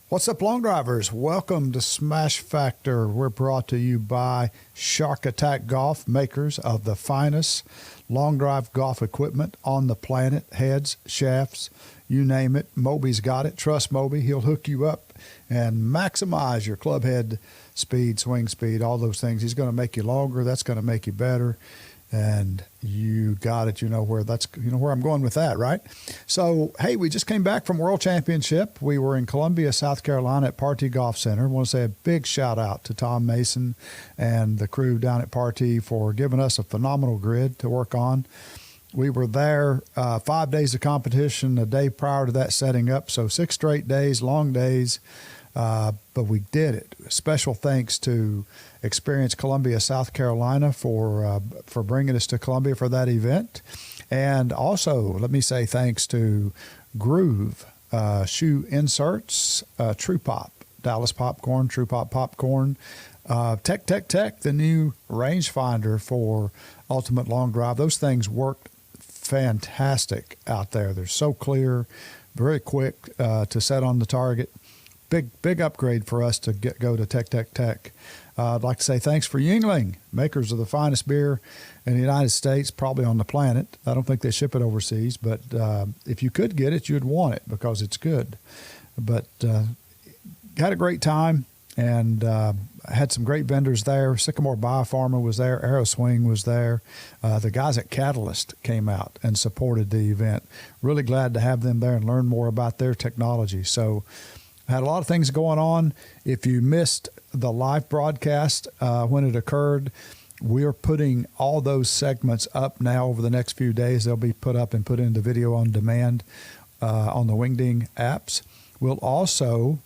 What's up, long drivers? Welcome to Smash Factor. We're brought to you by Shark Attack Golf, makers of the finest long drive golf equipment on the planet. Heads, shafts, you name it. Moby's got it. Trust Moby. He'll hook you up and maximize your club head speed, swing speed, all those things. He's going to make you longer. That's going to make you better. And you got it. You know where I'm going with that, right? So, hey, we just came back from World Championship. We were in Columbia, South Carolina at Partee Golf Center. I want to say a big shout out to Tom Mason and the crew down at Partee for giving us a phenomenal grid to work on. We were there 5 days of competition, a day prior to that setting up. So 6 straight days, long days. But we did it. Special thanks to Experience Columbia, South Carolina for bringing us to Columbia for that event. And also, let me say thanks to Groove Shoe Inserts, True Pop, Dallas Popcorn, True Pop Popcorn, Tech, the new rangefinder for Ultimate Long Drive. Those things worked fantastic out there. They're so clear, very quick to set on the target. Big upgrade for us to go to Tech. I'd like to say thanks for Yuengling, makers of the finest beer in the United States, probably on the planet. I don't think they ship it overseas, but if you could get it, you'd want it because it's good. But had a great time and had some great vendors there. Sycamore Biopharma was there. Aeroswing was there. The guys at Catalyst came out and supported the event. Really glad to have them there and learn more about their technology. So had a lot of things going on. If you missed the live broadcast when it occurred, we're putting all those segments up now over the next few days. They'll be put up and put into video on demand on the Wingding apps. We'll also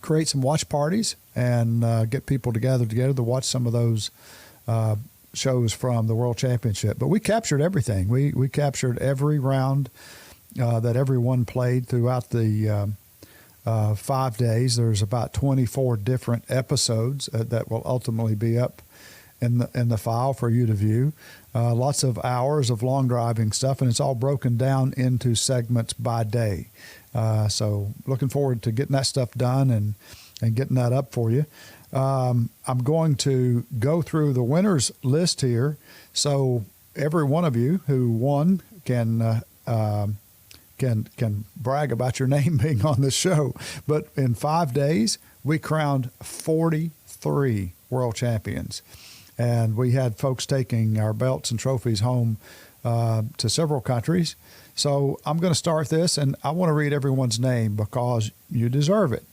create some watch parties and get people together to watch some of those shows from the World Championship. But we captured everything. We captured every round that everyone played throughout the 5 days. There's about 24 different episodes that will ultimately be up in the file for you to view. Lots of hours of long driving stuff, and it's all broken down into segments by day. So looking forward to getting that stuff done and getting that up for you. I'm going to go through the winners list here, so every one of you who won can brag about your name being on this show. But in 5 days, we crowned 43 world champions. And we had folks taking our belts and trophies home to several countries. So I'm going to start this, and I want to read everyone's name because you deserve it.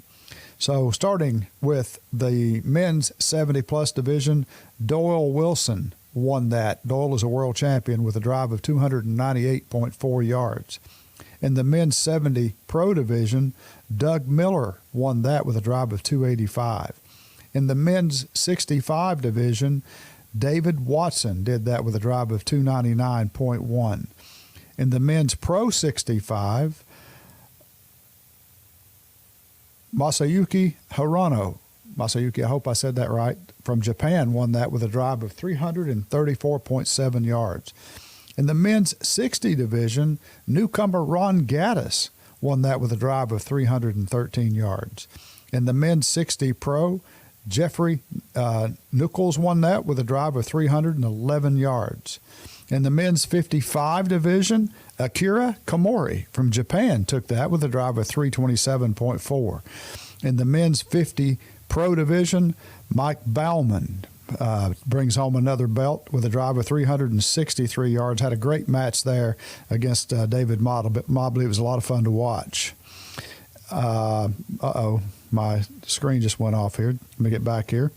So starting with the men's 70-plus division, Doyle Wilson won that. Doyle is a world champion with a drive of 298.4 yards. In the men's 70 Pro division, Doug Miller won that with a drive of 285. In the men's 65 division, David Watson did that with a drive of 299.1. In the men's Pro 65, Masayuki Hirano, I hope I said that right, from Japan won that with a drive of 334.7 yards. In the men's 60 division, newcomer Ron Gaddis won that with a drive of 313 yards. In the men's 60 Pro, Jeffrey Nichols won that with a drive of 311 yards. In the men's 55 division, Akira Komori from Japan took that with a drive of 327.4. In the men's 50 Pro division, Mike Bauman brings home another belt with a drive of 363 yards. Had a great match there against David Mobley. It was a lot of fun to watch. My screen just went off here. Let me get back here.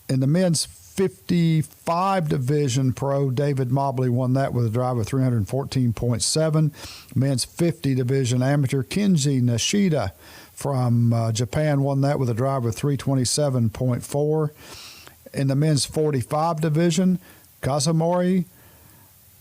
In the men's 55 division Pro, David Mobley won that with a drive of 314.7. Men's 50 division amateur, Kenji Nishida from Japan won that with a drive of 327.4. In the men's 45 division, Kazumori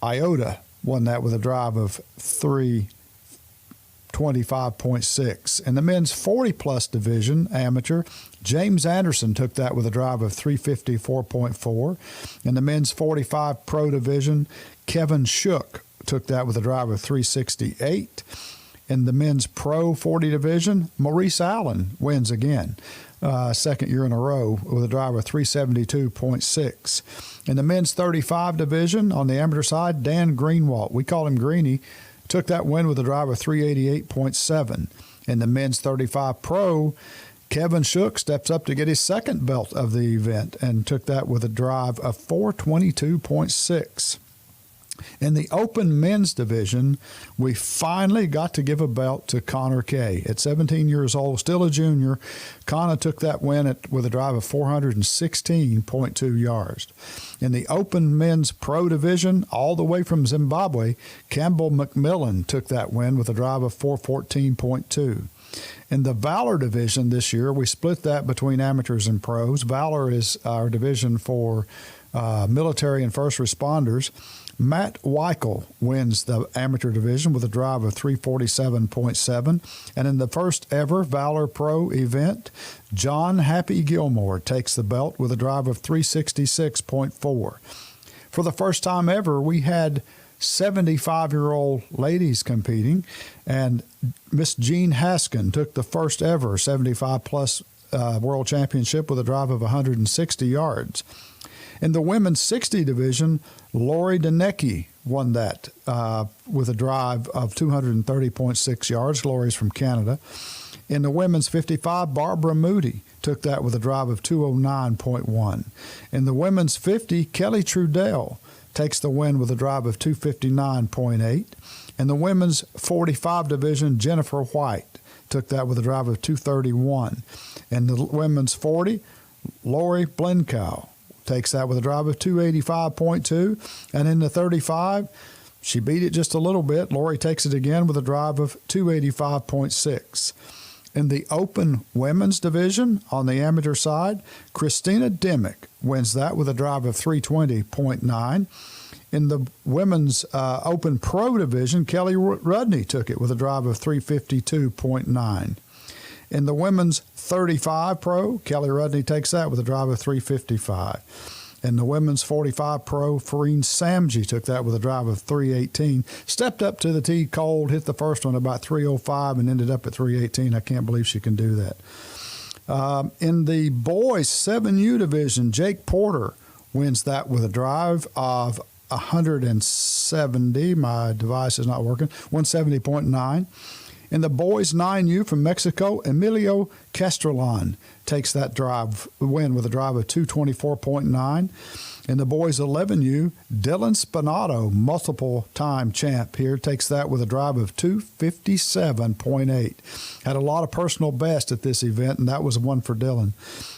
Iota won that with a drive of 325.6. In the men's 40-plus division, amateur, James Anderson took that with a drive of 354.4. In the men's 45 pro division, Kevin Shook took that with a drive of 368. In the men's pro 40 division, Maurice Allen wins again, second year in a row, with a drive of 372.6. In the men's 35 division, on the amateur side, Dan Greenwalt, we call him Greeny, took that win with a drive of 388.7. In the men's 35 pro, Kevin Shook steps up to get his second belt of the event and took that with a drive of 422.6. In the open men's division, we finally got to give a belt to Connor Kay. At 17 years old, still a junior, Connor took that win with a drive of 416.2 yards. In the open men's pro division, all the way from Zimbabwe, Campbell McMillan took that win with a drive of 414.2. In the Valor division this year, we split that between amateurs and pros. Valor is our division for military and first responders. Matt Weichel wins the amateur division with a drive of 347.7. And in the first ever Valor Pro event, John Happy Gilmore takes the belt with a drive of 366.4. For the first time ever, we had 75-year-old ladies competing, and Miss Jean Haskin took the first ever 75-plus World Championship with a drive of 160 yards. In the women's 60 division, Lori Denecki won that with a drive of 230.6 yards. Lori's from Canada. In the women's 55, Barbara Moody took that with a drive of 209.1. In the women's 50, Kelly Trudell takes the win with a drive of 259.8. In the women's 45 division, Jennifer White took that with a drive of 231. In the women's 40, Lori Blenkow takes that with a drive of 285.2. And in the 35, she beat it just a little bit. Lori takes it again with a drive of 285.6. In the open women's division, on the amateur side, Christina Dimick wins that with a drive of 320.9. In the women's open pro division, Kelly Rudney took it with a drive of 352.9. In the women's 35 pro, Kelly Rudney takes that with a drive of 355. In the women's 45 pro, Fareen Samji took that with a drive of 318. Stepped up to the tee cold, hit the first one about 305 and ended up at 318. I can't believe she can do that. In the boys 7U division, Jake Porter wins that with a drive of 170. My device is not working. 170.9. In the boys 9U from Mexico, Emilio Castrillon takes that win with a drive of 224.9. In the boys 11U, Dylan Spinato, multiple-time champ here, takes that with a drive of 257.8. Had a lot of personal best at this event, and that was one for Dylan.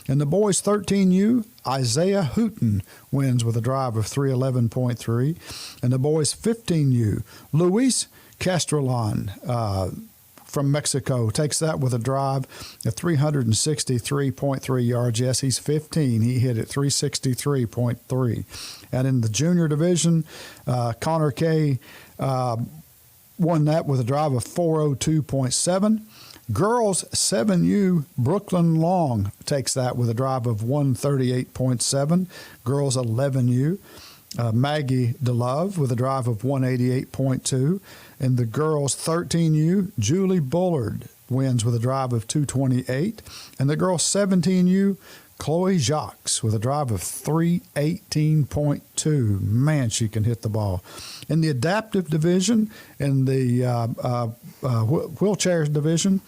In the boys 13U, Isaiah Hooten wins with a drive of 311.3. In the boys 15U, Luis Castrillon, from Mexico, takes that with a drive of 363.3 yards. Yes, he's 15. He hit it 363.3. And in the junior division, Connor Kay won that with a drive of 402.7. Girls 7U, Brooklyn Long takes that with a drive of 138.7. Girls 11U, Maggie DeLove with a drive of 188.2. In the girls 13U, Julie Bullard wins with a drive of 228. And the girls 17U, Chloe Jacques with a drive of 318.2. Man, she can hit the ball. In the adaptive division, in the wheelchair division,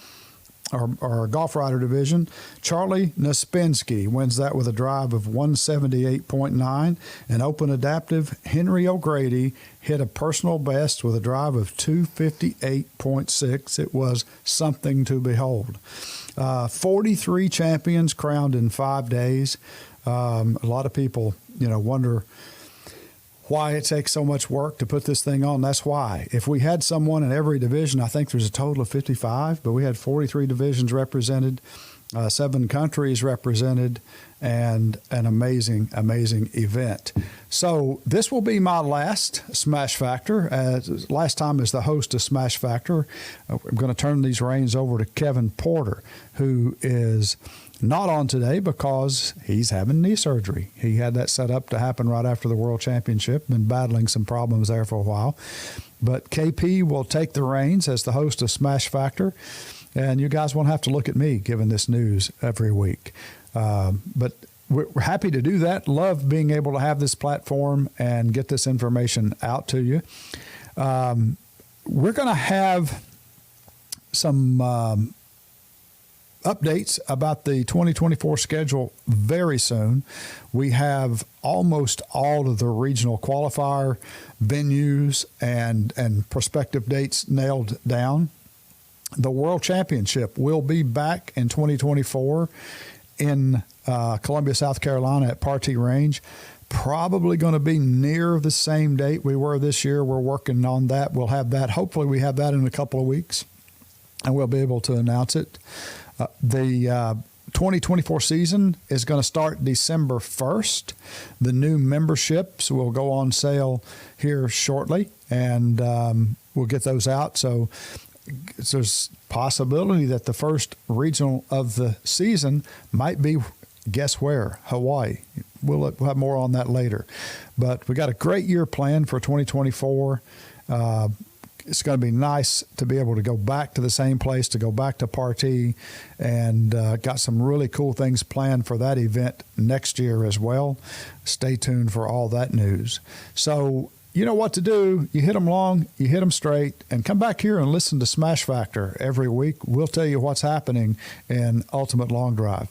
or golf rider division, Charlie Naspinski wins that with a drive of 178.9. And open adaptive, Henry O'Grady hit a personal best with a drive of 258.6. It was something to behold. 43 champions crowned in 5 days. A lot of people, wonder why it takes so much work to put this thing on. That's why. If we had someone in every division, I think there's a total of 55, but we had 43 divisions represented. 7 countries represented, and an amazing, amazing event. So this will be my last Smash Factor. Last time as the host of Smash Factor. I'm going to turn these reins over to Kevin Porter, who is not on today because he's having knee surgery. He had that set up to happen right after the World Championship, been battling some problems there for a while. But KP will take the reins as the host of Smash Factor, and you guys won't have to look at me giving this news every week. But we're happy to do that. Love being able to have this platform and get this information out to you. We're going to have some updates about the 2024 schedule very soon. We have almost all of the regional qualifier venues and prospective dates nailed down. The World Championship will be back in 2024 in Columbia, South Carolina at Partee Range. Probably going to be near the same date we were this year. We're working on that. We'll have that. Hopefully we have that in a couple of weeks, and we'll be able to announce it. The 2024 season is going to start December 1st. The new memberships will go on sale here shortly, and we'll get those out. So there's possibility that the first regional of the season might be, guess where? Hawaii. We'll have more on that later. But we got a great year planned for 2024. It's going to be nice to be able to go back to the same place, to go back to Partee, and got some really cool things planned for that event next year as well. Stay tuned for all that news. So you know what to do. You hit them long, you hit them straight, and come back here and listen to Smash Factor every week. We'll tell you what's happening in Ultimate Long Drive.